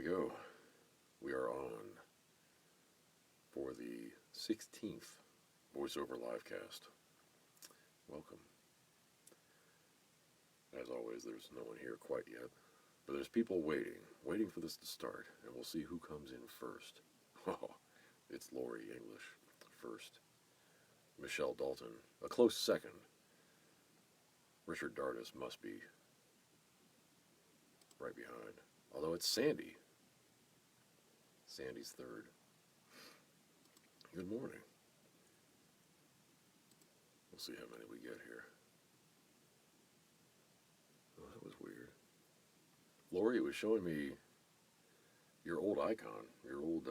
we go. We are on for the 16th voiceover livecast. Welcome. As always, there's no one here quite yet, but there's people waiting for this to start, and we'll see who comes in first. Oh, it's Lori English first. Michele Dalton, a close second. Richard Dardis must be right behind. Although it's Sandy. Sandy's third. Good morning. We'll see how many we get here. Oh, that was weird. Lori was showing me your old icon, your old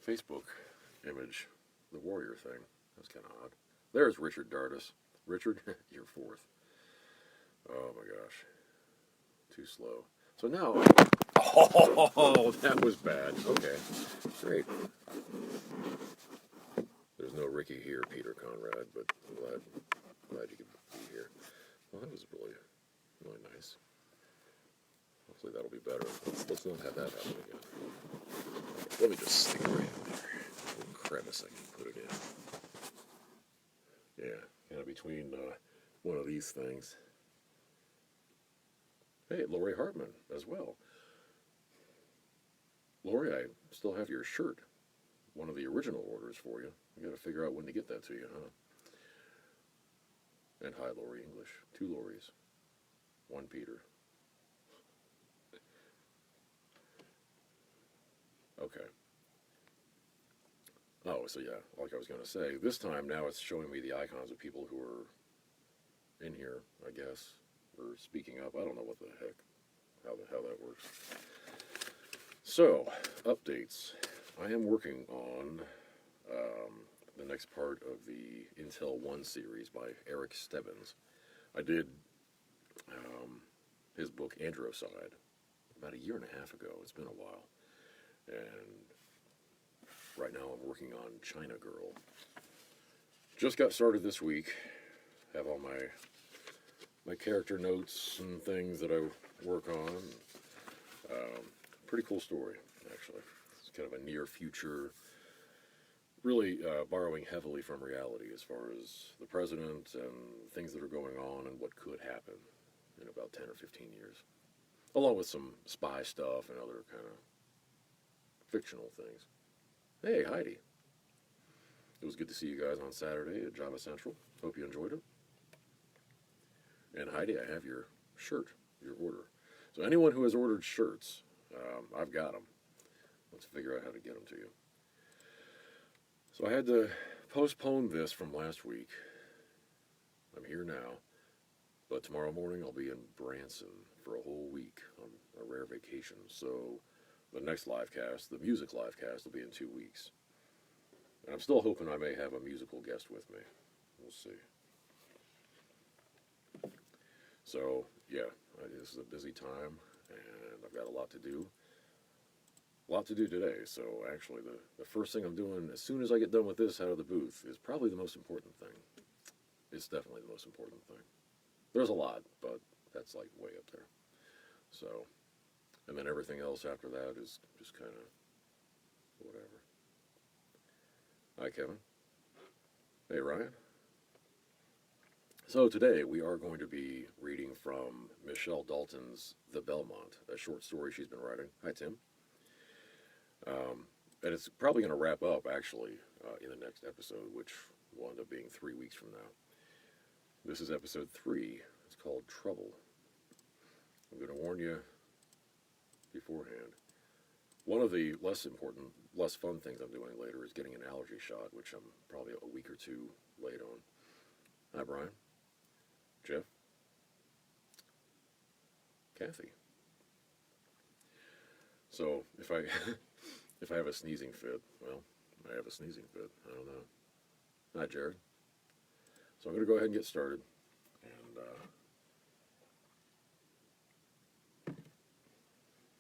Facebook image, the warrior thing. That was kind of odd. There's Richard Dardis. Richard, you're fourth. Oh my gosh. Too slow. So now, oh, that was bad. Okay, great. There's no Ricky here, Peter Conrad, but I'm glad you could be here. Well, that was really nice. Hopefully that'll be better. Let's not have that happen again. Let me just stick it right in there. A little crevice I can put it in. Yeah, kind of between one of these things. Hey, Lori Hartman as well. Lori, I still have your shirt. One of the original orders for you. I got to figure out when to get that to you, huh? And hi, Lori English. 2 Loris. 1 Peter. Okay. Oh, so yeah, like I was going to say, this time now it's showing me the icons of people who are in here, I guess, or speaking up. I don't know what the heck, how that works. So, updates. I am working on the next part of the Intel 1 series by Eric Stebbins. I did his book Androcide about 1.5 years ago. It's been a while. And right now I'm working on China Girl. Just got started this week. Have all my character notes and things that I work on. Pretty cool story, actually. It's kind of a near future, really borrowing heavily from reality as far as the president and things that are going on and what could happen in about 10 or 15 years. Along with some spy stuff and other kind of fictional things. Hey, Heidi. It was good to see you guys on Saturday at Java Central. Hope you enjoyed it. And Heidi, I have your shirt, your order. So anyone who has ordered shirts, I've got them. Let's figure out how to get them to you. So I had to postpone this from last week. I'm here now. But tomorrow morning I'll be in Branson for a whole week on a rare vacation. So the next livecast, the music livecast, will be in 2 weeks. And I'm still hoping I may have a musical guest with me. We'll see. So, yeah, this is a busy time, and I've got a lot to do. A lot to do today, so actually the first thing I'm doing as soon as I get done with this out of the booth is probably the most important thing. It's definitely the most important thing. There's a lot, but that's like way up there. So, and then everything else after that is just kind of whatever. Hi, Kevin. Hey, Ryan. So today we are going to be reading from Michele Dalton's The Belmont, a short story she's been writing. Hi, Tim. And it's probably going to wrap up, actually, in the next episode, which will end up being 3 weeks from now. This is episode 3. It's called Trouble. I'm going to warn you beforehand. One of the less important, less fun things I'm doing later is getting an allergy shot, which I'm probably a week or 2 late on. Hi, Brian. Jeff. Kathy. So, if I if I have a sneezing fit, well, I have a sneezing fit. I don't know. Hi, Jared. So I'm going to go ahead and get started. And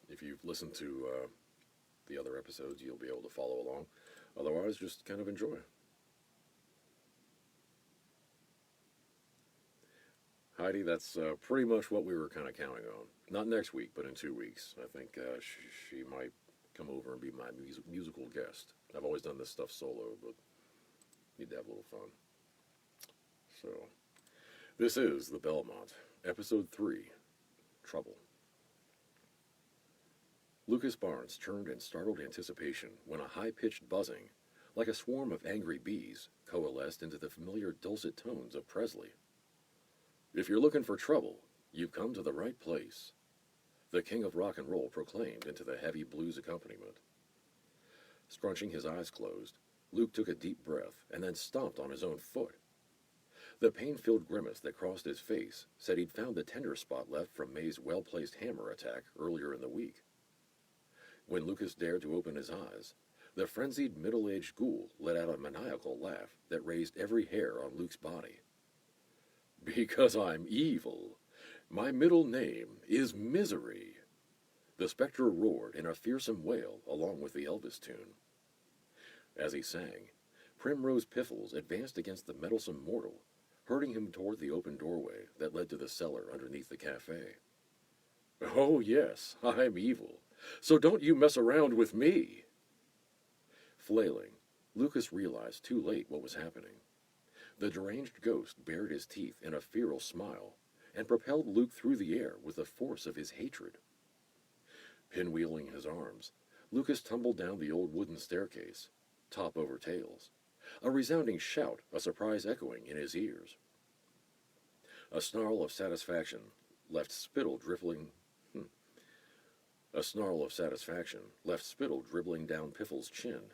if you've listened to the other episodes, you'll be able to follow along. Otherwise, just kind of enjoy. Heidi, that's pretty much what we were kind of counting on. Not next week, but in 2 weeks. I think she might come over and be my musical guest. I've always done this stuff solo, but need to have a little fun. So, this is The Belmont, Episode 3, Trouble. Lucas Barnes turned in startled anticipation when a high-pitched buzzing, like a swarm of angry bees, coalesced into the familiar dulcet tones of Presley. "If you're looking for trouble, you've come to the right place," the king of rock and roll proclaimed into the heavy blues accompaniment. Scrunching his eyes closed, Luke took a deep breath and then stomped on his own foot. The pain-filled grimace that crossed his face said he'd found the tender spot left from May's well-placed hammer attack earlier in the week. When Lucas dared to open his eyes, the frenzied middle-aged ghoul let out a maniacal laugh that raised every hair on Luke's body. "Because I'm evil. My middle name is Misery," the spectre roared in a fearsome wail along with the Elvis tune. As he sang, Primrose Piffles advanced against the meddlesome mortal, herding him toward the open doorway that led to the cellar underneath the cafe. "Oh yes, I'm evil, so don't you mess around with me." Flailing, Lucas realized too late what was happening. The deranged ghost bared his teeth in a feral smile and propelled Luke through the air with the force of his hatred. Pinwheeling his arms, Lucas tumbled down the old wooden staircase, top over tails, a resounding shout, a surprise echoing in his ears. A snarl of satisfaction left spittle dribbling down Piffle's chin,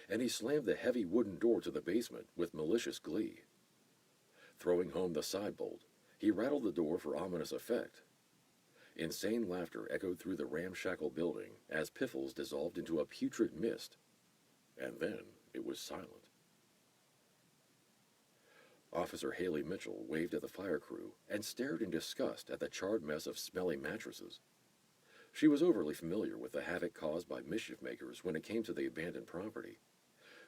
and he slammed the heavy wooden door to the basement with malicious glee. Throwing home the side bolt, he rattled the door for ominous effect. Insane laughter echoed through the ramshackle building as Piffles dissolved into a putrid mist, and then it was silent. Officer Haley Mitchell waved at the fire crew and stared in disgust at the charred mess of smelly mattresses. She was overly familiar with the havoc caused by mischief makers when it came to the abandoned property,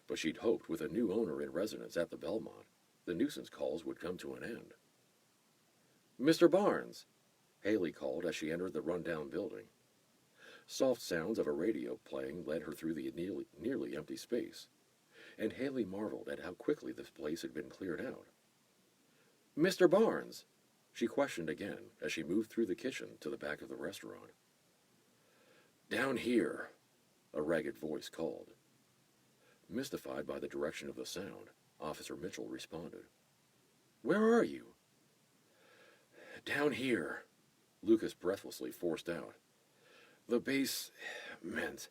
but she'd hoped with a new owner in residence at the Belmont, the nuisance calls would come to an end. "Mr. Barnes," Haley called as she entered the rundown building. Soft sounds of a radio playing led her through the nearly empty space, and Haley marveled at how quickly the place had been cleared out. "Mr. Barnes," she questioned again as she moved through the kitchen to the back of the restaurant. "Down here," a ragged voice called. Mystified by the direction of the sound, Officer Mitchell responded. "Where are you?" "Down here," Lucas breathlessly forced out. "The basement."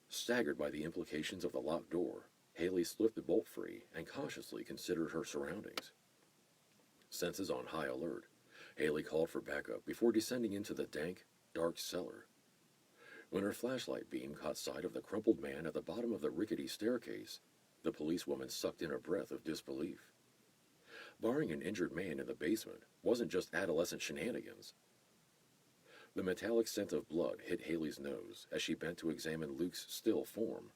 Staggered by the implications of the locked door, Haley slipped the bolt free and cautiously considered her surroundings. Senses on high alert, Haley called for backup before descending into the dank, dark cellar. When her flashlight beam caught sight of the crumpled man at the bottom of the rickety staircase, the policewoman sucked in a breath of disbelief. Barring an injured man in the basement wasn't just adolescent shenanigans. The metallic scent of blood hit Haley's nose as she bent to examine Luke's still form.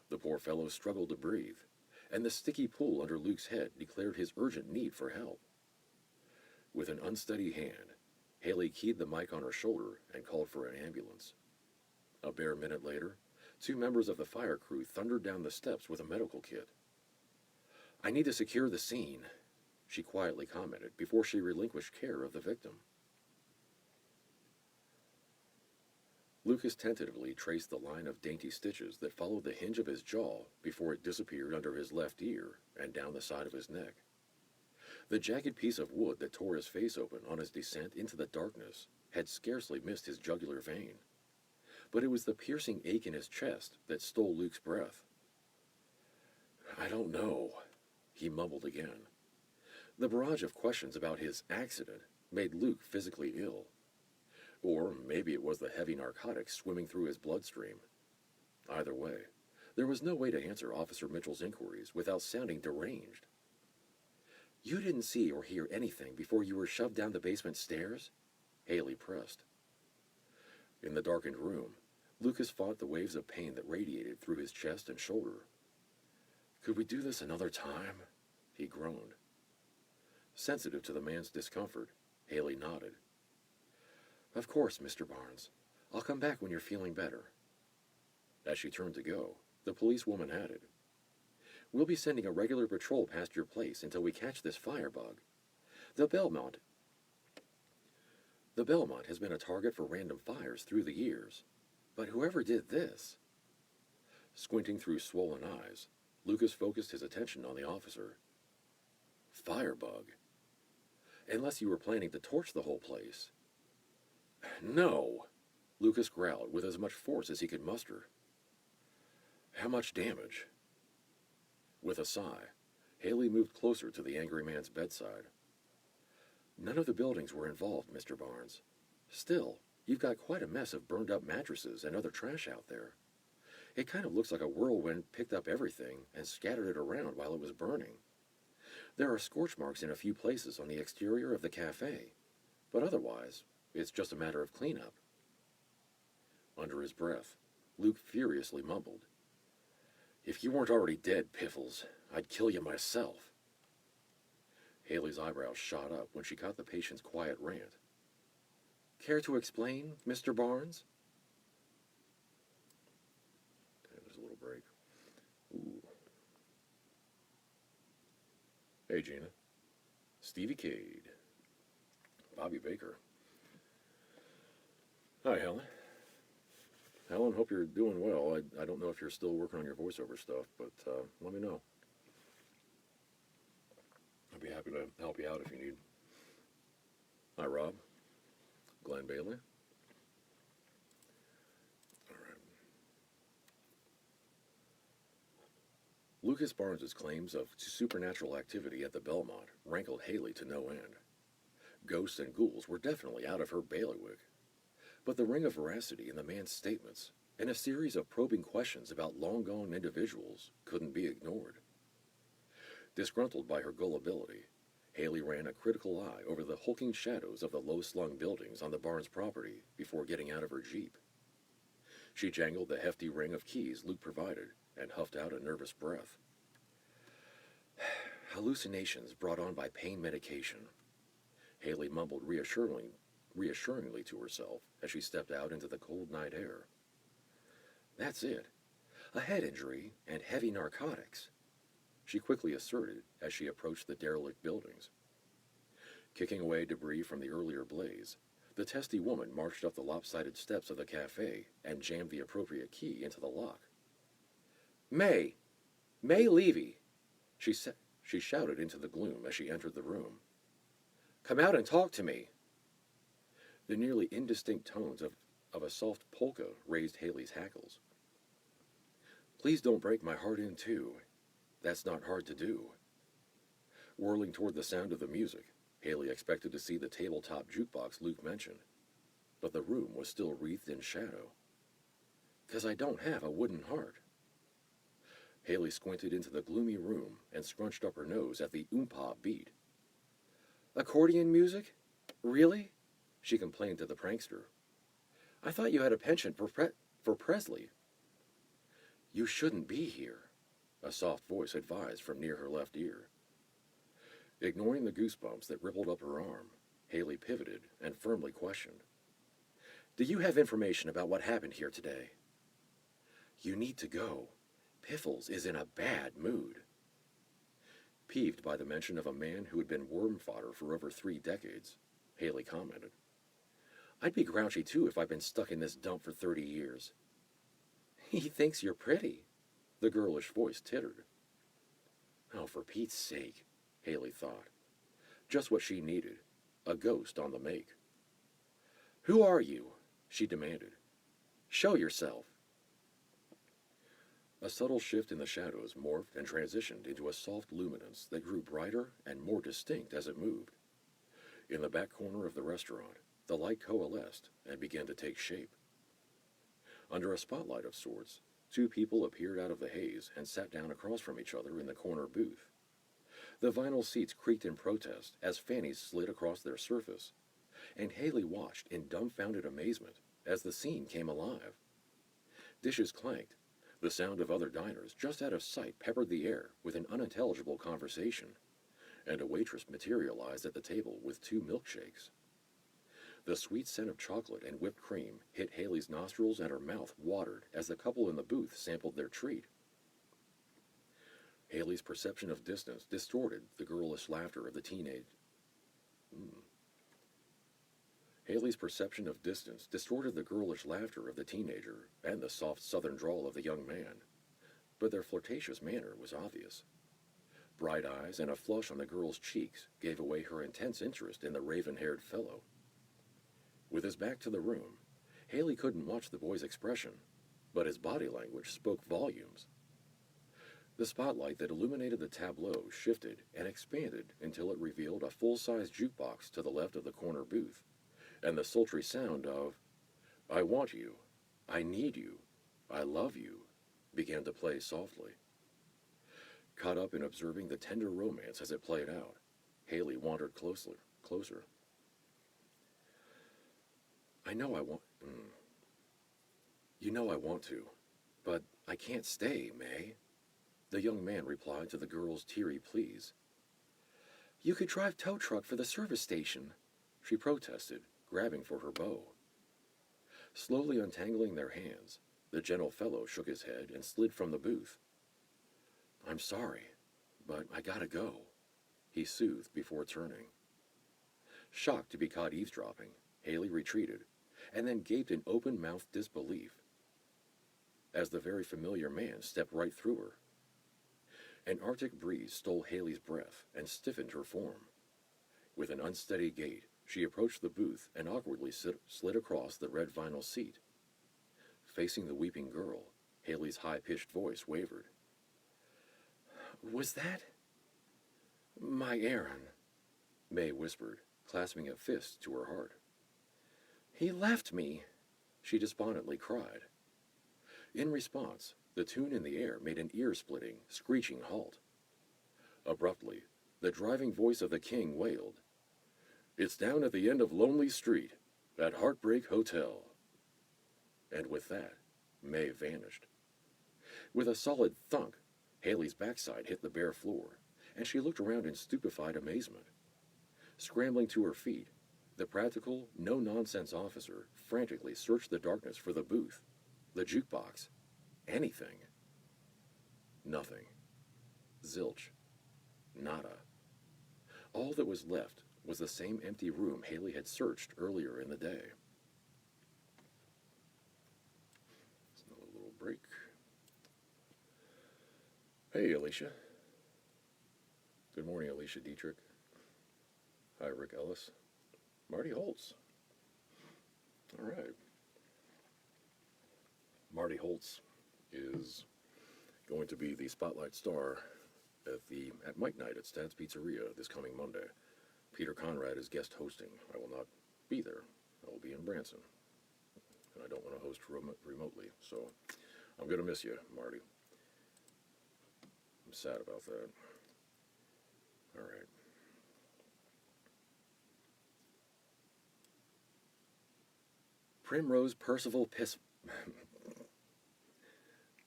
The poor fellow struggled to breathe, and the sticky pool under Luke's head declared his urgent need for help. With an unsteady hand, Haley keyed the mic on her shoulder and called for an ambulance. A bare minute later, 2 members of the fire crew thundered down the steps with a medical kit. "I need to secure the scene," she quietly commented before she relinquished care of the victim. Lucas tentatively traced the line of dainty stitches that followed the hinge of his jaw before it disappeared under his left ear and down the side of his neck. The jagged piece of wood that tore his face open on his descent into the darkness had scarcely missed his jugular vein, but it was the piercing ache in his chest that stole Luke's breath. "I don't know," he mumbled again. The barrage of questions about his accident made Luke physically ill. Or maybe it was the heavy narcotics swimming through his bloodstream. Either way, there was no way to answer Officer Mitchell's inquiries without sounding deranged. "You didn't see or hear anything before you were shoved down the basement stairs?" Haley pressed. In the darkened room, Lucas fought the waves of pain that radiated through his chest and shoulder. "Could we do this another time?" he groaned. Sensitive to the man's discomfort, Haley nodded. Of course, Mr. Barnes. I'll come back when you're feeling better. As she turned to go, the policewoman added, We'll be sending a regular patrol past your place until we catch this firebug. The Belmont has been a target for random fires through the years. But whoever did this... Squinting through swollen eyes, Lucas focused his attention on the officer. Firebug. Unless you were planning to torch the whole place. No, Lucas growled with as much force as he could muster. How much damage? With a sigh, Haley moved closer to the angry man's bedside. None of the buildings were involved, Mr. Barnes. Still, you've got quite a mess of burned-up mattresses and other trash out there. It kind of looks like a whirlwind picked up everything and scattered it around while it was burning. There are scorch marks in a few places on the exterior of the cafe, but otherwise, it's just a matter of cleanup. Under his breath, Luke furiously mumbled, If you weren't already dead, Piffles, I'd kill you myself. Haley's eyebrows shot up when she caught the patient's quiet rant. Care to explain, Mr. Barnes? Okay, there's a little break. Ooh. Hey, Gina. Stevie Cade. Bobby Baker. Hi, Helen. Helen, hope you're doing well. I don't know if you're still working on your voiceover stuff, but let me know. I'd be happy to help you out if you need. Hi, Rob. Glenn Bailey. All right. Lucas Barnes's claims of supernatural activity at the Belmont rankled Haley to no end. Ghosts and ghouls were definitely out of her bailiwick. But the ring of veracity in the man's statements and a series of probing questions about long-gone individuals couldn't be ignored. Disgruntled by her gullibility, Haley ran a critical eye over the hulking shadows of the low-slung buildings on the Barnes property before getting out of her Jeep. She jangled the hefty ring of keys Luke provided and huffed out a nervous breath. Hallucinations brought on by pain medication. Haley mumbled reassuringly to herself as she stepped out into the cold night air. That's it. A head injury and heavy narcotics, she quickly asserted as she approached the derelict buildings. Kicking away debris from the earlier blaze, the testy woman marched up the lopsided steps of the cafe and jammed the appropriate key into the lock. May Levy, she shouted into the gloom as she entered the room. Come out and talk to me. The nearly indistinct tones of a soft polka raised Haley's hackles. Please don't break my heart in two. That's not hard to do. Whirling toward the sound of the music, Haley expected to see the tabletop jukebox Luke mentioned, but the room was still wreathed in shadow. 'Cause I don't have a wooden heart. Haley squinted into the gloomy room and scrunched up her nose at the oompa beat. Accordion music? Really? She complained to the prankster. I thought you had a penchant for Presley. You shouldn't be here, a soft voice advised from near her left ear. Ignoring the goosebumps that rippled up her arm, Haley pivoted and firmly questioned. Do you have information about what happened here today? You need to go. Piffles is in a bad mood. Peeved by the mention of a man who had been worm fodder for over 3 decades, Haley commented. I'd be grouchy too if I'd been stuck in this dump for 30 years. He thinks you're pretty, the girlish voice tittered. Oh, for Pete's sake, Haley thought. Just what she needed, a ghost on the make. Who are you? She demanded. Show yourself. A subtle shift in the shadows morphed and transitioned into a soft luminance that grew brighter and more distinct as it moved. In the back corner of the restaurant, the light coalesced and began to take shape. Under a spotlight of sorts, 2 people appeared out of the haze and sat down across from each other in the corner booth. The vinyl seats creaked in protest as fannies slid across their surface, and Haley watched in dumbfounded amazement as the scene came alive. Dishes clanked. The sound of other diners just out of sight peppered the air with an unintelligible conversation, and a waitress materialized at the table with 2 milkshakes. The sweet scent of chocolate and whipped cream hit Haley's nostrils and her mouth watered as the couple in the booth sampled their treat. Haley's perception of distance distorted the girlish laughter of the teenage... Haley's perception of distance distorted the girlish laughter of the teenager and the soft southern drawl of the young man, but their flirtatious manner was obvious. Bright eyes and a flush on the girl's cheeks gave away her intense interest in the raven-haired fellow. With his back to the room, Haley couldn't watch the boy's expression, but his body language spoke volumes. The spotlight that illuminated the tableau shifted and expanded until it revealed a full-size jukebox to the left of the corner booth, and the sultry sound of, "I want you, I need you, I love you," began to play softly. Caught up in observing the tender romance as it played out, Haley wandered closer. You know I want to, but I can't stay, May," the young man replied to the girl's teary pleas. "You could drive tow truck for the service station," she protested, grabbing for her bow. Slowly untangling their hands, the gentle fellow shook his head and slid from the booth. "I'm sorry, but I gotta go," he soothed before turning. Shocked to be caught eavesdropping, Haley retreated, and then gaped in open-mouthed disbelief as the very familiar man stepped right through her. An arctic breeze stole Haley's breath and stiffened her form. With an unsteady gait, she approached the booth and awkwardly slid across the red vinyl seat. Facing the weeping girl, Haley's high-pitched voice wavered. "Was that my Aaron?" May whispered, clasping a fist to her heart. "He left me," she despondently cried. In response, the tune in the air made an ear-splitting, screeching halt. Abruptly, the driving voice of the king wailed, "It's down at the end of Lonely Street, at Heartbreak Hotel." And with that, May vanished. With a solid thunk, Haley's backside hit the bare floor, and she looked around in stupefied amazement. Scrambling to her feet, the practical, no-nonsense officer frantically searched the darkness for the booth, the jukebox, anything. Nothing. Zilch. Nada. All that was left was the same empty room Haley had searched earlier in the day. It's another little break. Hey, Alicia. Good morning, Alicia Dietrich. Hi, Rick Ellis. Marty Holtz. All right. Marty Holtz is going to be the spotlight star at Mike Night at Stad's Pizzeria this coming Monday. Peter Conrad is guest hosting. I will not be there. I will be in Branson. And I don't want to host remotely, so I'm going to miss you, Marty. I'm sad about that. All right. Primrose Percival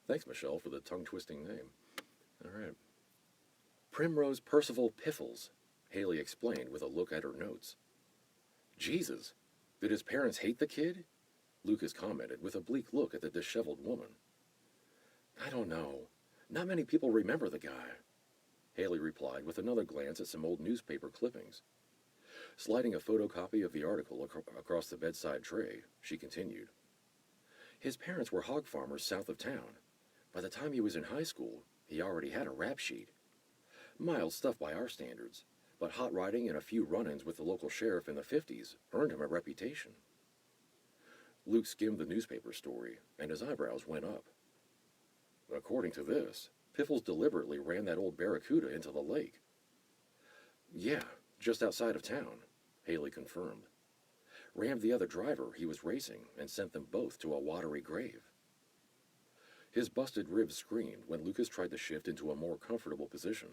Thanks, Michelle, for the tongue-twisting name. All right. Primrose Percival Piffles, Haley explained with a look at her notes. Jesus, did his parents hate the kid? Lucas commented with a bleak look at the disheveled woman. I don't know. Not many people remember the guy, Haley replied with another glance at some old newspaper clippings. Sliding a photocopy of the article across the bedside tray, she continued. His parents were hog farmers south of town. By the time he was in high school, he already had a rap sheet. Mild stuff by our standards, but hot riding and a few run-ins with the local sheriff in the 50s earned him a reputation. Luke skimmed the newspaper story, and his eyebrows went up. According to this, Piffles deliberately ran that old barracuda into the lake. Yeah, just outside of town, Haley confirmed. Rammed the other driver he was racing and sent them both to a watery grave. His busted ribs screamed when Lucas tried to shift into a more comfortable position.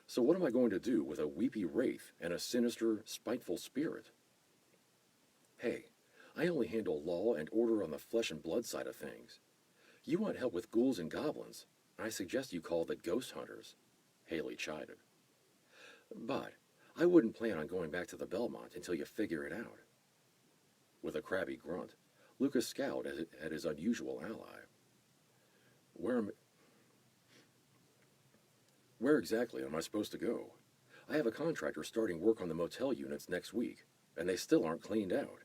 So what am I going to do with a weepy wraith and a sinister, spiteful spirit? Hey, I only handle law and order on the flesh and blood side of things. You want help with ghouls and goblins, I suggest you call the ghost hunters, Haley chided. But I wouldn't plan on going back to the Belmont until you figure it out. With a crabby grunt, Lucas scowled at his unusual ally. Where, where exactly am I supposed to go? I have a contractor starting work on the motel units next week, and they still aren't cleaned out.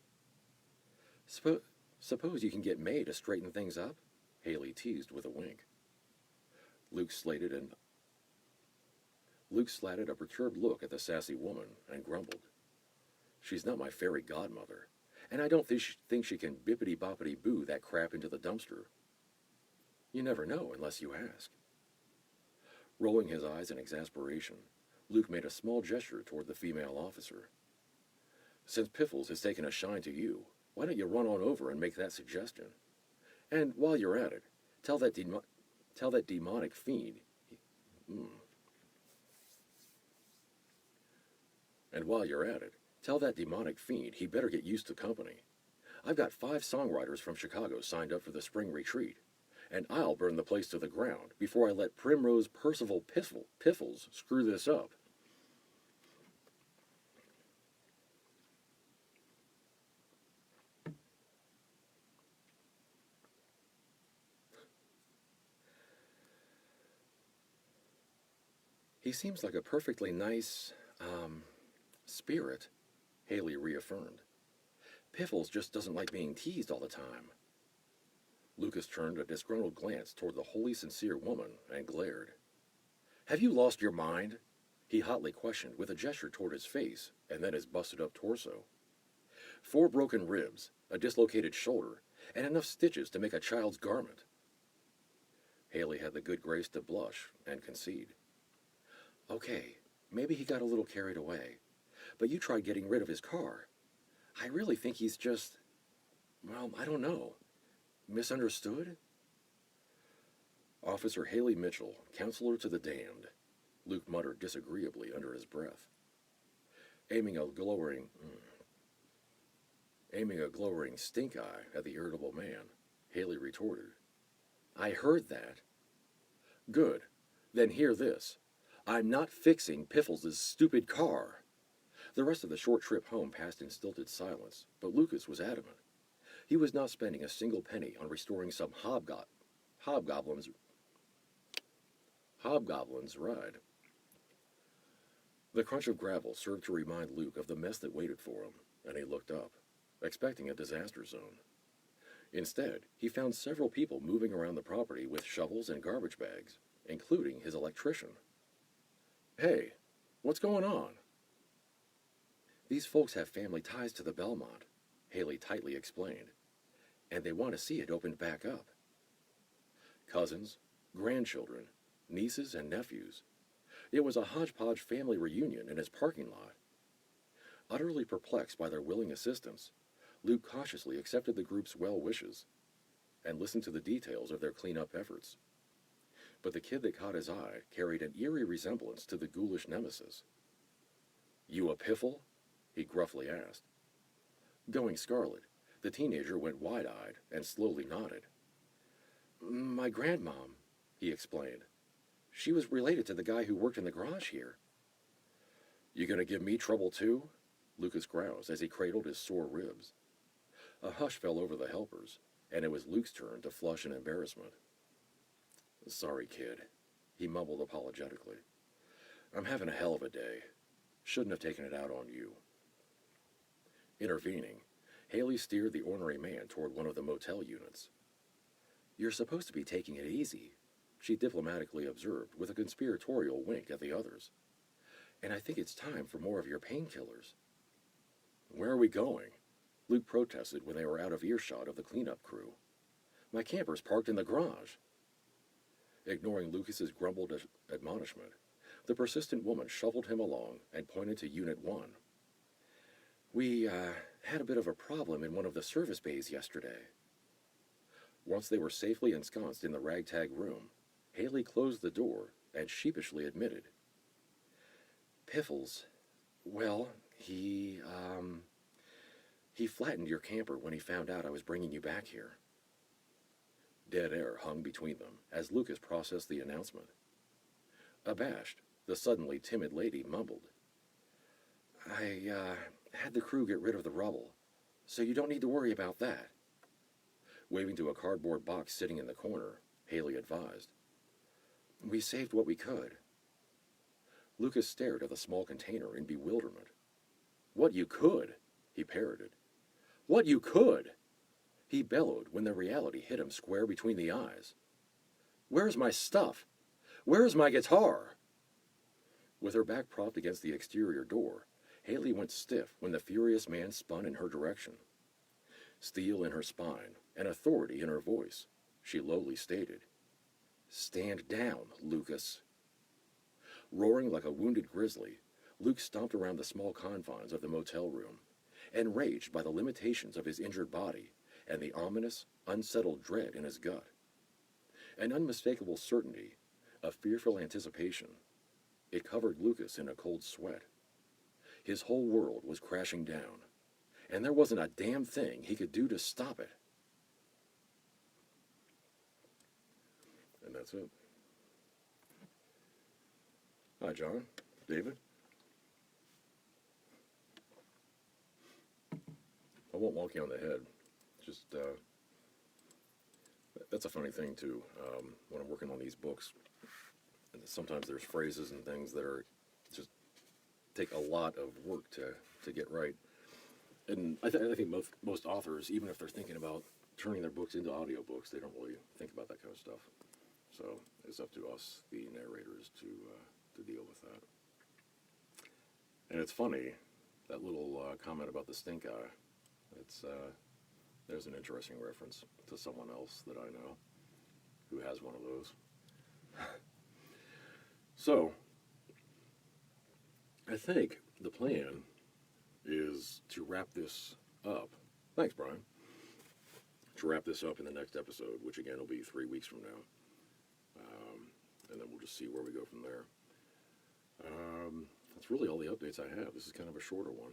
Suppose you can get May to straighten things up? Haley teased with a wink. Luke slatted a perturbed look at the sassy woman and grumbled. She's not my fairy godmother, and I don't think she can bippity-boppity-boo that crap into the dumpster. You never know unless you ask. Rolling his eyes in exasperation, Luke made a small gesture toward the female officer. Since Piffles has taken a shine to you, why don't you run on over and make that suggestion? And while you're at it, tell that demonic fiend... And while you're at it, tell that demonic fiend he better get used to company. I've got 5 songwriters from Chicago signed up for the spring retreat, and I'll burn the place to the ground before I let Primrose Percival Piffles screw this up. He seems like a perfectly nice, spirit, Haley reaffirmed. Piffles just doesn't like being teased all the time. Lucas turned a disgruntled glance toward the wholly sincere woman and glared. Have you lost your mind? He hotly questioned with a gesture toward his face and then his busted-up torso. 4 broken ribs, a dislocated shoulder, and enough stitches to make a child's garment. Haley had the good grace to blush and concede. Okay, maybe he got a little carried away, but you tried getting rid of his car. I really think he's just, well, I don't know. Misunderstood? Officer Haley Mitchell, counselor to the damned, Luke muttered disagreeably under his breath. Aiming a glowering stink eye at the irritable man, Haley retorted, I heard that. Good. Then hear this. I'm not fixing Piffles' stupid car. The rest of the short trip home passed in stilted silence, but Lucas was adamant. He was not spending a single penny on restoring some hobgoblin's ride. The crunch of gravel served to remind Luke of the mess that waited for him, and he looked up, expecting a disaster zone. Instead, he found several people moving around the property with shovels and garbage bags, including his electrician. Hey, what's going on? These folks have family ties to the Belmont, Haley tightly explained, and they want to see it opened back up. Cousins, grandchildren, nieces, and nephews. It was a hodgepodge family reunion in his parking lot. Utterly perplexed by their willing assistance, Luke cautiously accepted the group's well wishes and listened to the details of their cleanup efforts. But the kid that caught his eye carried an eerie resemblance to the ghoulish nemesis. You a piffle? He gruffly asked. Going scarlet, the teenager went wide-eyed and slowly nodded. My grandmom, he explained. She was related to the guy who worked in the garage here. You gonna give me trouble too? Lucas groused as he cradled his sore ribs. A hush fell over the helpers, and it was Luke's turn to flush in embarrassment. Sorry, kid, he mumbled apologetically. I'm having a hell of a day. Shouldn't have taken it out on you. Intervening, Haley steered the ornery man toward one of the motel units. You're supposed to be taking it easy, she diplomatically observed with a conspiratorial wink at the others. And I think it's time for more of your painkillers. Where are we going? Luke protested when they were out of earshot of the cleanup crew. My camper's parked in the garage. Ignoring Lucas's grumbled admonishment, the persistent woman shuffled him along and pointed to Unit 1. We, had a bit of a problem in one of the service bays yesterday. Once they were safely ensconced in the ragtag room, Haley closed the door and sheepishly admitted. Piffles, well, he flattened your camper when he found out I was bringing you back here. Dead air hung between them as Lucas processed the announcement. Abashed, the suddenly timid lady mumbled, I had the crew get rid of the rubble, so you don't need to worry about that. Waving to a cardboard box sitting in the corner, Haley advised. We saved what we could. Lucas stared at the small container in bewilderment. What you could, he parroted. What you could, he bellowed when the reality hit him square between the eyes. Where's my stuff? Where's my guitar? With her back propped against the exterior door, Haley went stiff when the furious man spun in her direction. Steel in her spine and authority in her voice, she lowly stated, Stand down, Lucas. Roaring like a wounded grizzly, Luke stomped around the small confines of the motel room, enraged by the limitations of his injured body and the ominous, unsettled dread in his gut. An unmistakable certainty, a fearful anticipation. It covered Lucas in a cold sweat. His whole world was crashing down, and there wasn't a damn thing he could do to stop it. And that's it. Hi, John. David. I won't walk you on the head. Just, that's a funny thing, too. When I'm working on these books, sometimes there's phrases and things that are just take a lot of work to get right. And I think most authors, even if they're thinking about turning their books into audiobooks, they don't really think about that kind of stuff. So it's up to us, the narrators, to deal with that. And it's funny, that little comment about the stink eye. There's an interesting reference to someone else that I know who has one of those. So, I think the plan is to wrap this up. Thanks, Brian. To wrap this up in the next episode, which again will be 3 weeks from now. And then we'll just see where we go from there. That's really all the updates I have. This is kind of a shorter one.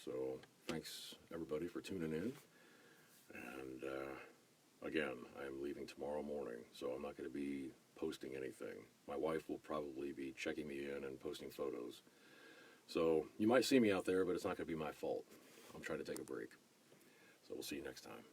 So, thanks everybody for tuning in. And again, I'm leaving tomorrow morning, so I'm not going to be posting anything. My wife will probably be checking me in and posting photos. So you might see me out there, but it's not going to be my fault. I'm trying to take a break. So we'll see you next time.